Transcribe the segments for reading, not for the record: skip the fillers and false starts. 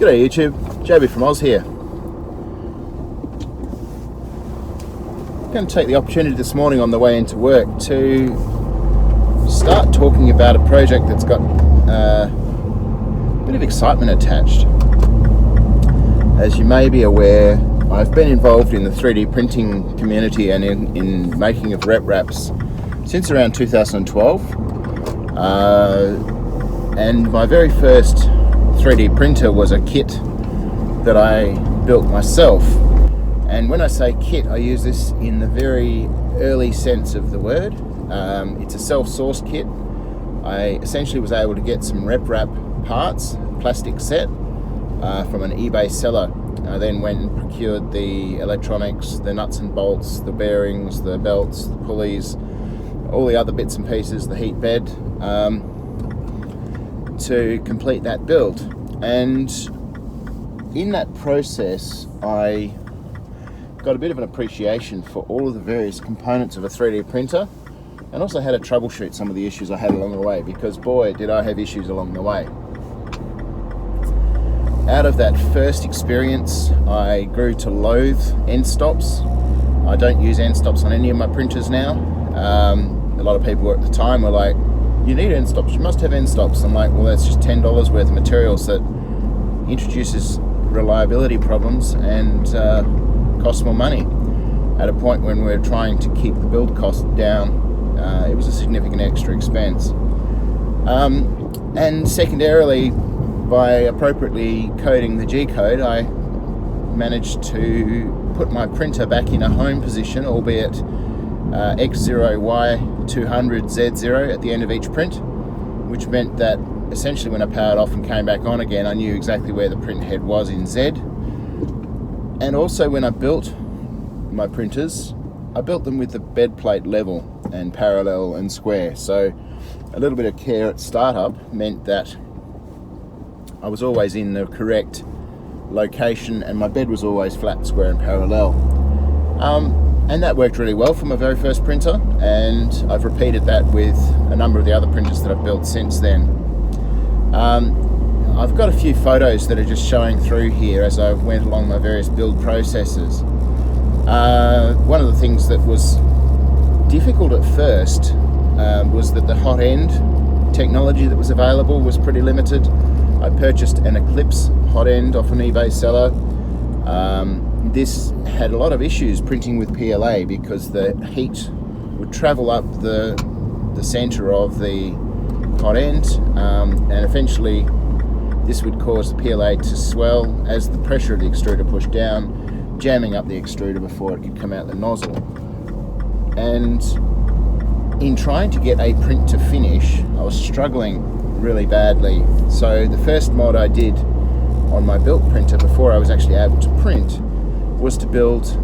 G'day YouTube, JB from Oz here. I'm going to take the opportunity this morning on the way into work to start talking about a project that's got a bit of excitement attached. As you may be aware, I've been involved in the 3D printing community and in making of rep wraps since around 2012. And my very first 3D printer was a kit that I built myself. And when I say kit, I use this in the very early sense of the word. It's a self-sourced kit. I essentially was able to get some rep wrap parts, plastic set, from an eBay seller. I then went and procured the electronics, the nuts and bolts, the bearings, the belts, the pulleys, all the other bits and pieces, the heat bed, to complete that build. And in that process, I got a bit of an appreciation for all of the various components of a 3D printer, and also had to troubleshoot some of the issues I had along the way, because boy did I have issues along the way. Out of that first experience, I grew to loathe end stops. I don't use end stops on any of my printers now. A lot of people at the time were like, you need end stops, you must have end stops. I'm like, well, that's just $10 worth of materials that introduces reliability problems and costs more money. At a point when we're trying to keep the build cost down, it was a significant extra expense. And secondarily, by appropriately coding the G code, I managed to put my printer back in a home position, albeit X0Y200Z0 at the end of each print, which meant that essentially when I powered off and came back on again, I knew exactly where the print head was in Z. And also when I built my printers, I built them with the bed plate level and parallel and square. So a little bit of care at startup meant that I was always in the correct location and my bed was always flat, square and parallel. And that worked really well for my very first printer, and I've repeated that with a number of the other printers that I've built since then. I've got a few photos that are just showing through here as I went along my various build processes. One of the things that was difficult at first was that the hot end technology that was available was pretty limited. I purchased an Eclipse hot end off an eBay seller. This had a lot of issues printing with PLA because the heat would travel up the center of the hot end, and eventually this would cause the PLA to swell as the pressure of the extruder pushed down, jamming up the extruder before it could come out the nozzle. And in trying to get a print to finish, I was struggling really badly. So the first mod I did on my built printer before I was actually able to print was to build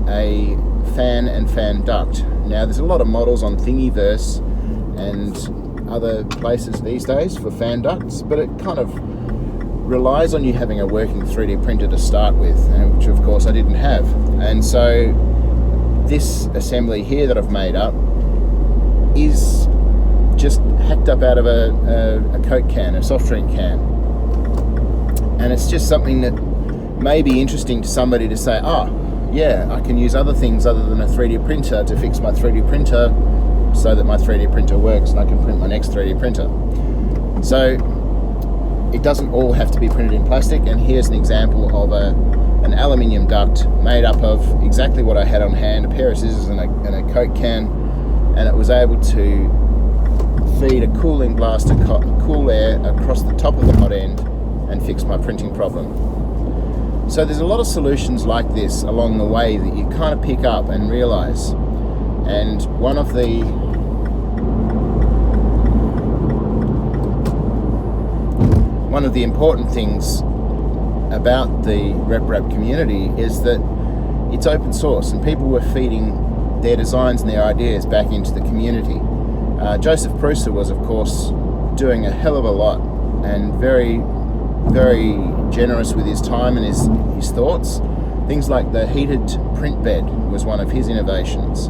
a fan and fan duct. Now there's a lot of models on Thingiverse and other places these days for fan ducts, but it kind of relies on you having a working 3D printer to start with, which of course I didn't have. And so this assembly here that I've made up is just hacked up out of a Coke can, a soft drink can. And it's just something that may be interesting to somebody to say, yeah, I can use other things other than a 3D printer to fix my 3D printer so that my 3D printer works and I can print my next 3D printer. So it doesn't all have to be printed in plastic, and here's an example of an aluminium duct made up of exactly what I had on hand, a pair of scissors and a Coke can, and it was able to feed a cooling blast of cool air across the top of the hot end and fix my printing problem. So there's a lot of solutions like this along the way that you kind of pick up and realize. And one of the important things about the rep wrap community is that it's open source and people were feeding their designs and their ideas back into the community. Josef Prusa was of course doing a hell of a lot and very, very generous with his time and his thoughts. Things like the heated print bed was one of his innovations.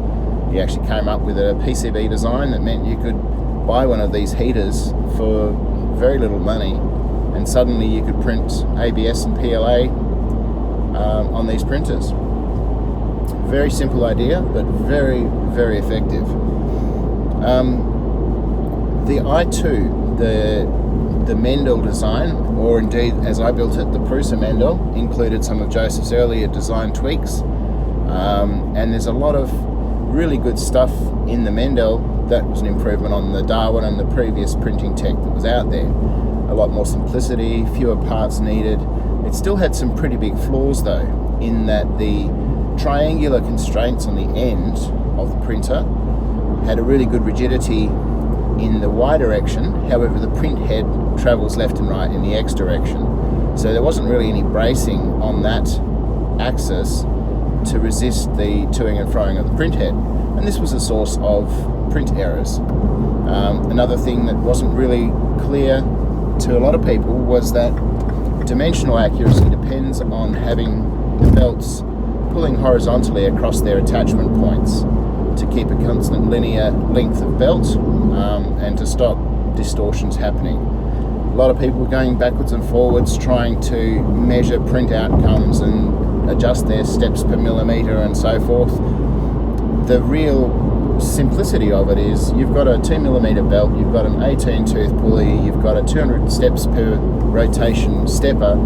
He actually came up with a PCB design that meant you could buy one of these heaters for very little money and suddenly you could print ABS and PLA on these printers. Very simple idea, but very, very effective. The i2, the Mendel design, or indeed as I built it, the Prusa Mendel, included some of Josef's earlier design tweaks, and there's a lot of really good stuff in the Mendel that was an improvement on the Darwin and the previous printing tech that was out there. A lot more simplicity, fewer parts needed. It still had some pretty big flaws though, in that the triangular constraints on the end of the printer had a really good rigidity in the Y direction. However, the print head travels left and right in the X direction. So there wasn't really any bracing on that axis to resist the toing and froing of the print head. And this was a source of print errors. Another thing that wasn't really clear to a lot of people was that dimensional accuracy depends on having the belts pulling horizontally across their attachment points to keep a constant linear length of belt and to stop distortions happening. A lot of people were going backwards and forwards trying to measure print outcomes and adjust their steps per millimeter and so forth. The real simplicity of it is you've got a 2mm belt, you've got an 18 tooth pulley, you've got a 200 steps per rotation stepper.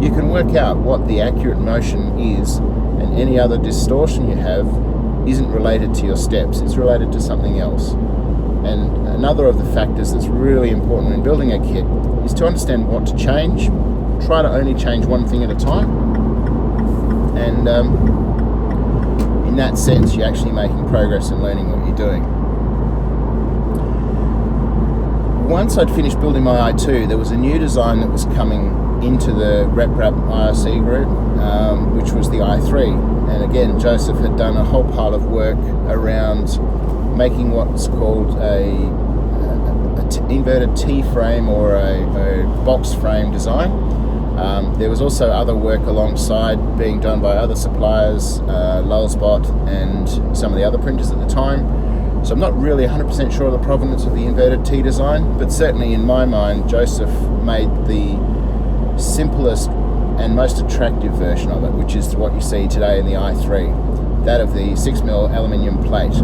You can work out what the accurate motion is, and any other distortion you have isn't related to your steps, it's related to something else. And another of the factors that's really important in building a kit is to understand what to change. Try to only change one thing at a time, and in that sense you're actually making progress and learning what you're doing. Once I'd finished building my i2, there was a new design that was coming into the RepRap IRC group, which was the i3. And again, Josef had done a whole pile of work around making what's called a inverted T-frame or a box frame design. There was also other work alongside being done by other suppliers, Lulzbot and some of the other printers at the time. So I'm not really 100% sure of the provenance of the inverted T design, but certainly in my mind, Josef made the simplest and most attractive version of it, which is what you see today in the i3, that of the 6mm aluminium plate.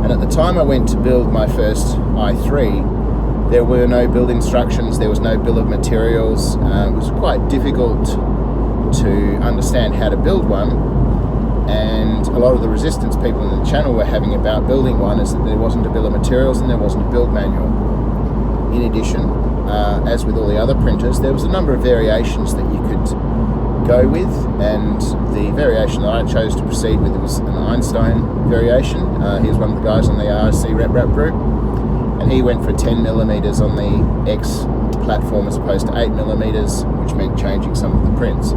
And at the time I went to build my first i3, there were no build instructions, there was no bill of materials. It was quite difficult to understand how to build one, and a lot of the resistance people in the channel were having about building one is that there wasn't a bill of materials and there wasn't a build manual. In addition, as with all the other printers, there was a number of variations that you could go with, and the variation that I chose to proceed with was an Einstein variation. He was one of the guys on the IRC RepRap group, and he went for 10mm on the X platform as opposed to 8mm, which meant changing some of the prints.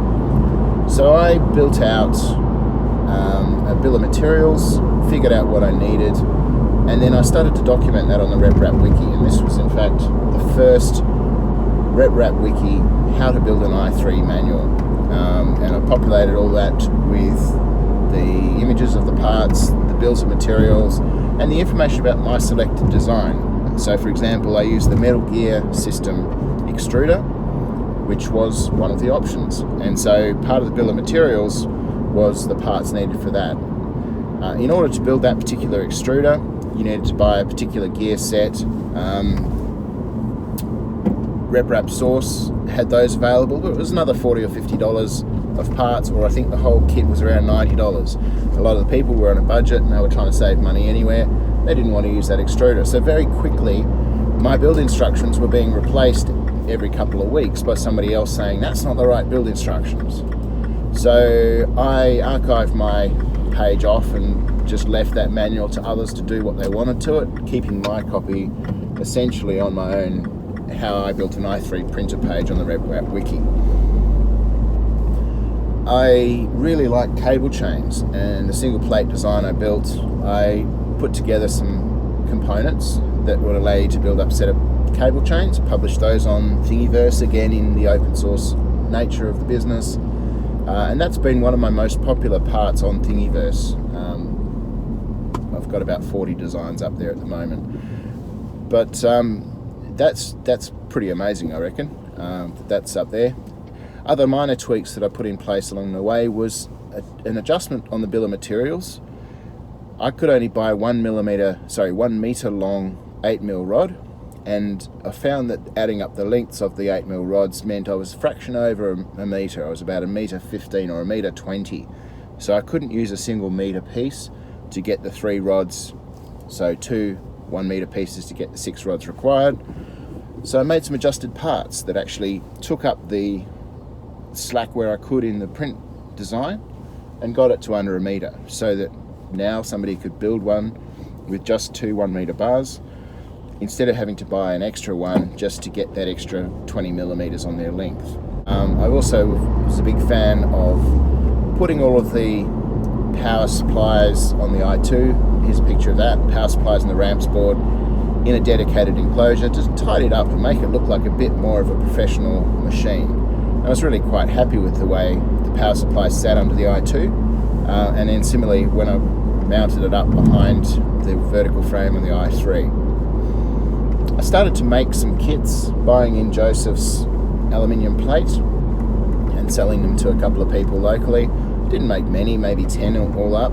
So I built out a bill of materials, figured out what I needed, and then I started to document that on the RepRap wiki. And this was in fact the first RepRap wiki, how to build an i3 manual. And I populated all that with the images of the parts, the bills of materials, and the information about my selected design. So for example, I used the Metal Gear system extruder, which was one of the options. And so part of the bill of materials was the parts needed for that. In order to build that particular extruder, you needed to buy a particular gear set. RepRap Source had those available, but it was another $40 or $50 of parts, or I think the whole kit was around $90. A lot of the people were on a budget and they were trying to save money anywhere. They didn't want to use that extruder. So very quickly, my build instructions were being replaced every couple of weeks by somebody else saying, that's not the right build instructions. So I archived my page off and just left that manual to others to do what they wanted to it, keeping my copy essentially on my own, how I built an i3 printer page on the RepRap wiki. I really like cable chains, and the single plate design I built, I put together some components that would allow you to build up a set of cable chains, published those on Thingiverse, again in the open source nature of the business. And that's been one of my most popular parts on Thingiverse. I've got about 40 designs up there at the moment. But that's pretty amazing, I reckon. That's up there. Other minor tweaks that I put in place along the way was an adjustment on the bill of materials. I could only buy 1 meter long 8mm rod, and I found that adding up the lengths of the 8mm rods meant I was a fraction over a meter. I was about 1.15 m or 1.20 m. So I couldn't use a single meter piece to get the 3 rods, so 2 1 meter pieces to get the 6 rods required. So I made some adjusted parts that actually took up the slack where I could in the print design and got it to under a meter, so that now somebody could build one with just 2 1 meter bars instead of having to buy an extra one just to get that extra 20mm on their length. I also was a big fan of putting all of the power supplies on the i2. Here's a picture of that, power supplies and the ramps board in a dedicated enclosure to tidy it up and make it look like a bit more of a professional machine. I was really quite happy with the way the power supply sat under the i2, and then similarly when I mounted it up behind the vertical frame on the i3. I started to make some kits, buying in Josef's aluminium plate and selling them to a couple of people locally. Didn't make many, maybe 10 all up,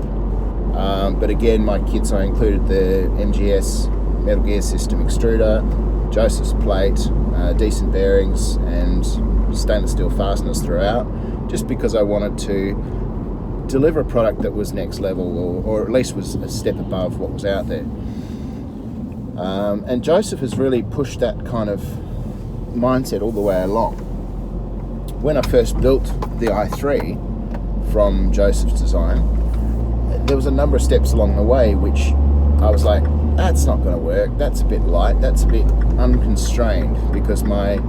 but again my kits, I included the MGS Metal Gear System extruder, Joseph's plate, decent bearings and stainless steel fasteners throughout, just because I wanted to deliver a product that was next level, or at least was a step above what was out there. And Josef has really pushed that kind of mindset all the way along. When I first built the i3 from Josef's design, there was a number of steps along the way which I was like, that's not going to work, that's a bit light, that's a bit unconstrained, because my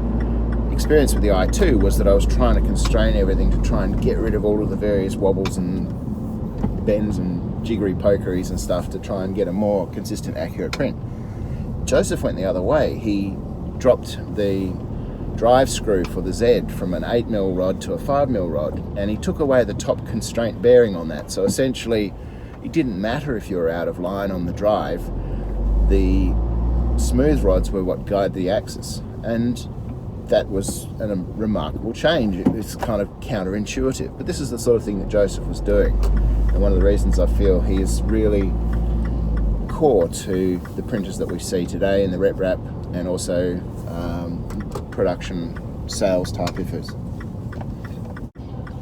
experience with the i2 was that I was trying to constrain everything to try and get rid of all of the various wobbles and bends and jiggery pokeries and stuff to try and get a more consistent, accurate print. Josef went the other way. He dropped the drive screw for the Z from an 8mm rod to a 5mm rod, and he took away the top constraint bearing on that. So essentially it didn't matter if you were out of line on the drive, the smooth rods were what guide the axis, and that was a remarkable change. It's kind of counterintuitive, but this is the sort of thing that Josef was doing, and one of the reasons I feel he is really core to the printers that we see today in the rep wrap and also production sales type ifers.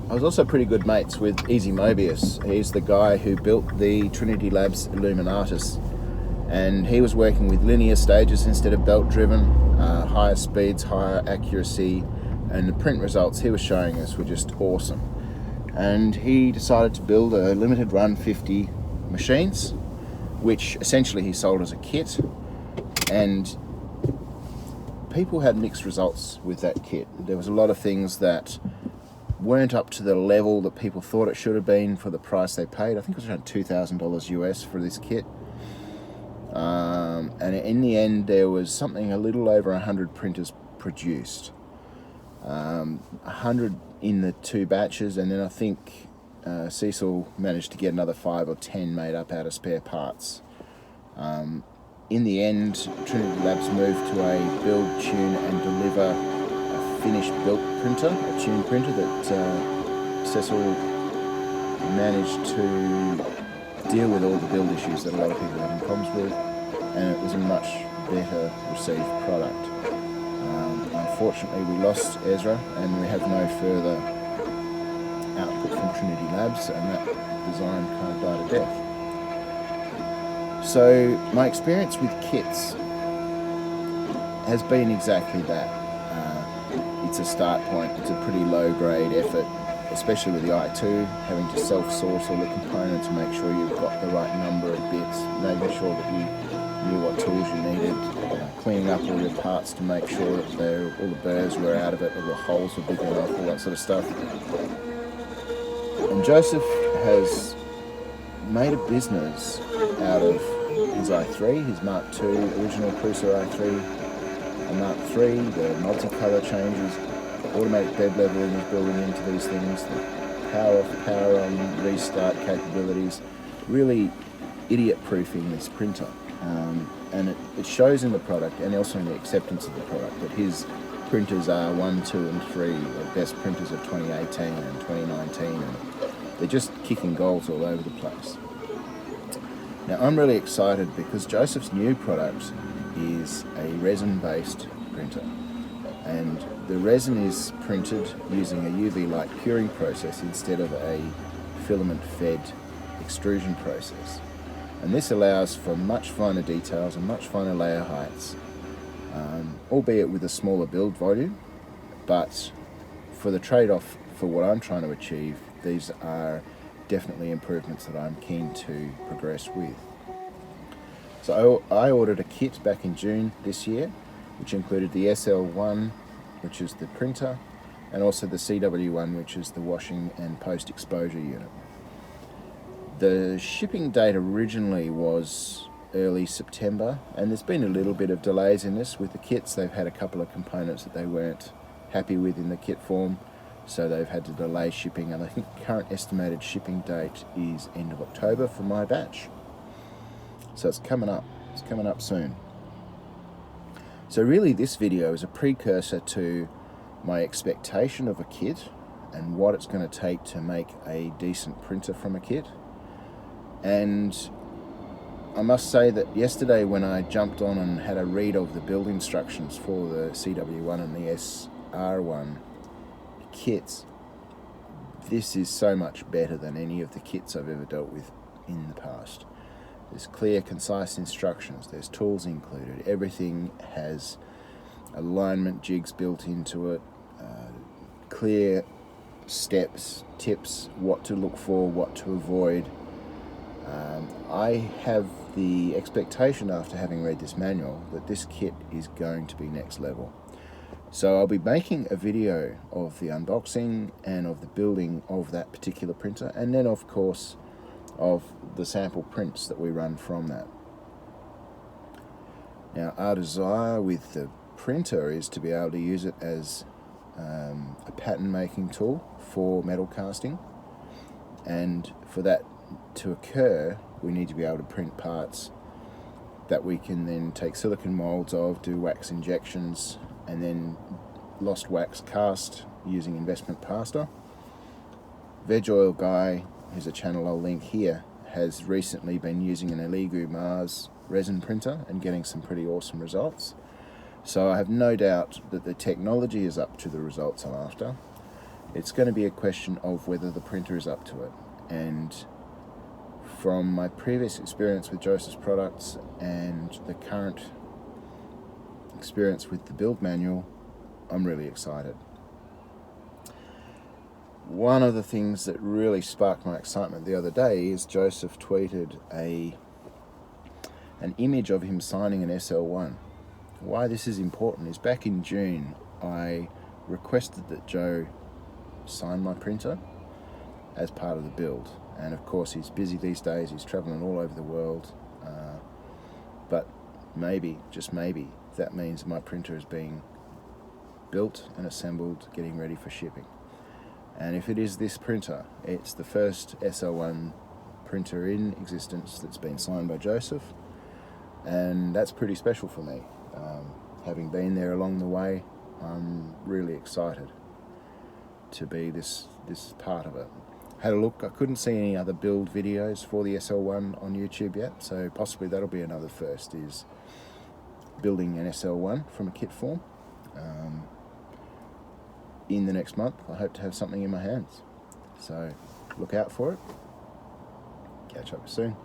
I was also pretty good mates with Easy Mobius. He's the guy who built the Trinity Labs Illuminatus, and he was working with linear stages instead of belt driven, higher speeds, higher accuracy, and the print results he was showing us were just awesome. And he decided to build a limited run 50 machines, which essentially he sold as a kit, and people had mixed results with that kit. There was a lot of things that weren't up to the level that people thought it should have been for the price they paid. I think it was around $2,000 US for this kit. And in the end there was something a little over 100 printers produced. 100 in the 2 batches, and then I think Cecil managed to get another 5 or 10 made up out of spare parts. In the end, Trinity Labs moved to a build, tune and deliver a finished built printer, a tune printer that Cecil managed to deal with all the build issues that a lot of people had problems with, and it was a much better received product. Unfortunately we lost Ezra and we have no further output from Trinity Labs, and that design kind of died a death. So my experience with kits has been exactly that. It's a start point, it's a pretty low grade effort, especially with the i2, having to self-source all the components, make sure you've got the right number of bits, making sure that you knew what tools you needed, cleaning up all your parts to make sure that all the burrs were out of it, all the holes were big enough, all that sort of stuff. And Josef has made a business out of his i3, his Mark II, original Prusa i3 and Mark III, the multi-colour changes, automatic bed leveling is building into these things, the power off, power on, restart capabilities, really idiot-proofing this printer. and it shows in the product and also in the acceptance of the product that his printers are 1, 2 and 3 the best printers of 2018 and 2019, and they're just kicking goals all over the place. Now I'm really excited because Josef's new product is a resin-based printer, and the resin is printed using a UV light curing process instead of a filament-fed extrusion process. And this allows for much finer details and much finer layer heights, albeit with a smaller build volume, but for the trade-off for what I'm trying to achieve, these are definitely improvements that I'm keen to progress with. So I ordered a kit back in June this year, which included the SL1, which is the printer, and also the CW1, which is the washing and post-exposure unit. The shipping date originally was early September, and there's been a little bit of delays in this with the kits. They've had a couple of components that they weren't happy with in the kit form, so they've had to delay shipping, and I think the current estimated shipping date is end of October for my batch. So it's coming up soon. So really this video is a precursor to my expectation of a kit and what it's going to take to make a decent printer from a kit. And I must say that yesterday when I jumped on and had a read of the build instructions for the CW1 and the SR1 kits, this is so much better than any of the kits I've ever dealt with in the past. There's clear, concise instructions, there's tools included, everything has alignment jigs built into it, clear steps, tips, what to look for, what to avoid. I have the expectation after having read this manual that this kit is going to be next level. So I'll be making a video of the unboxing and of the building of that particular printer, and then of course of the sample prints that we run from that. Now our desire with the printer is to be able to use it as a pattern making tool for metal casting, and for that to occur we need to be able to print parts that we can then take silicon molds of, do wax injections, and then lost wax cast using investment pasta. Veg Oil Guy, who's a channel I'll link here, has recently been using an Elegoo Mars resin printer and getting some pretty awesome results. So I have no doubt that the technology is up to the results I'm after. It's going to be a question of whether the printer is up to it. And from my previous experience with Josef's products and the current experience with the build manual, I'm really excited. One of the things that really sparked my excitement the other day is Josef tweeted an image of him signing an SL1. Why this is important is back in June I requested that Joe sign my printer as part of the build, and of course he's busy these days, he's traveling all over the world, but maybe, just maybe, that means my printer is being built and assembled, getting ready for shipping. And if it is this printer, it's the first SL1 printer in existence that's been signed by Josef, and that's pretty special for me. Having been there along the way, I'm really excited to be this part of it. Had a look, I couldn't see any other build videos for the SL1 on YouTube yet, so possibly that'll be another first, is building an SL1 from a kit form. In the next month I hope to have something in my hands, so look out for it. Catch up soon.